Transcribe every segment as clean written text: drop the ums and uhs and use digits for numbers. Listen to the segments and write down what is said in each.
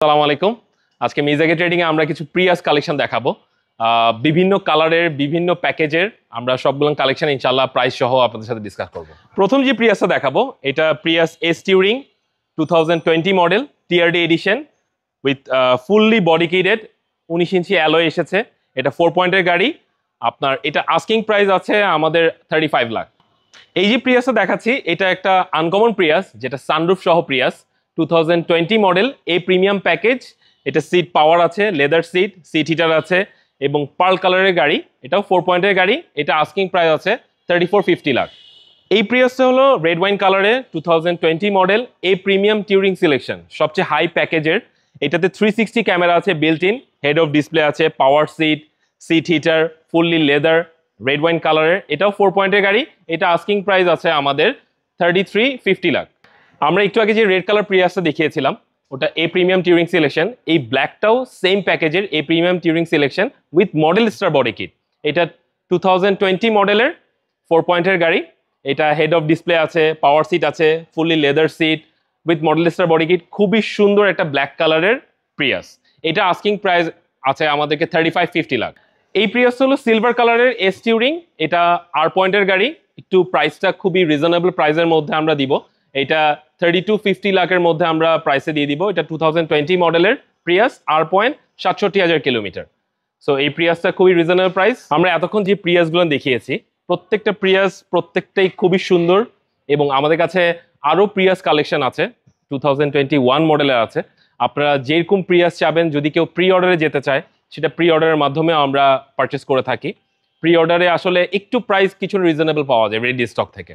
সালাম আলাইকুম। আজকে মিজাকে ট্রেডিং এ আমরা কিছু প্রিয়াস কালেকশন দেখাবো। বিভিন্ন কালারের বিভিন্ন প্যাকেজের আমরা সবগুলো কালেকশন ইনশাআল্লাহ প্রাইস সহ আপনাদের সাথে ডিসকাস করব। প্রথম যে প্রিয়াসটা দেখাবো এটা Prius S touring 2020 model TRD edition with fully body kited 19 inch alloy এসেছে। এটা 4 পয়েন্টের গাড়ি। আপনার এটা আস্কিং প্রাইস আছে আমাদের 35 লাখ। এই যে প্রিয়াসটা দেখাচ্ছি এটা একটা আনকমন প্রিয়াস, যেটা সানরুফ সহ প্রিয়াস 2020 মডেল এ প্রিমিয়াম প্যাকেজ। এটা সিট পাওয়ার আছে, লেদার সিট হিটার আছে এবং পার্ল কালারের গাড়ি। এটাও 4 পয়েন্টের গাড়ি। এটা আস্কিং প্রাইস আছে 34-50 লাখ। এই প্রিয়াসটা হলো রেড ওয়াইন কালারের 2020 মডেল এ প্রিমিয়াম টিউরিং সিলেকশন, সবচেয়ে হাই প্যাকেজের। এটাতে 360 ক্যামেরা আছে, built in head of display আছে, power seat heater, fully leather, red wine কালারের। এটাও 4 পয়েন্টের গাড়ি। এটা আস্কিং প্রাইস আছে আমাদের 33-50 লাখ। আমরা একটু আগে যে রেড কালার প্রিয়াসটা দেখিয়েছিলাম ওটা এ প্রিমিয়াম টিউরিং সিলেকশন। এই ব্ল্যাকটাও সেম প্যাকেজের এ premium touring selection with model star body kit. এটা 2020 মডেলের 4 পয়েন্টের গাড়ি। এটা হেড অফ ডিসপ্লে আছে, পাওয়ার সিট আছে, fully leather seat with model star body kit. খুবই সুন্দর একটা ব্ল্যাক কালারের প্রিয়াস। এটা আস্কিং প্রাইস আছে আমাদেরকে 35-50 লাখ। এই প্রিয়াস হলো সিলভার কালারের এস টিউরিং। এটা আর পয়েন্টের গাড়ি। একটু প্রাইসটা খুবই রিজনেবল প্রাইসের মধ্যে আমরা দিব। এটা 32-50 লাখের মধ্যে আমরা প্রাইসে দিয়ে দিব। এটা 2020 মডেলের প্রিয়াস, আর পয়েন্ট, 67,000 কিলোমিটার। সো এই প্রিয়াসটা খুবই রিজনেবল প্রাইস। আমরা এতক্ষণ যে প্রিয়াসগুলো দেখিয়েছি প্রত্যেকটা প্রিয়াস প্রত্যেকটাই খুবই সুন্দর এবং আমাদের কাছে আরও প্রিয়াস কালেকশন আছে 2021 মডেলের আছে। আপনারা যেরকম প্রিয়াস চাবেন, যদি কেউ প্রি অর্ডারে যেতে চায় সেটা প্রি অর্ডারের মাধ্যমে আমরা পারচেস করে থাকি। প্রি অর্ডারে আসলে একটু প্রাইস কিছু রিজনেবল পাওয়া যায় রেডি স্টক থেকে।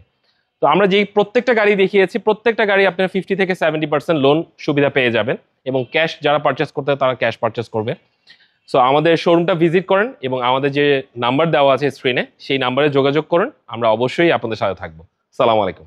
তো আমরা যেই প্রত্যেকটা গাড়ি দেখিয়েছি প্রত্যেকটা গাড়ি আপনার 50-70% লোন সুবিধা পেয়ে যাবেন এবং ক্যাশ যারা পারচেস করতে তারা ক্যাশ পারচেস করবে। সো আমাদের শোরুমটা ভিজিট করেন এবং আমাদের যে নাম্বার দেওয়া আছে স্ক্রিনে সেই নাম্বারে যোগাযোগ করুন। আমরা অবশ্যই আপনাদের সাথে থাকবো। সালাম আলাইকুম।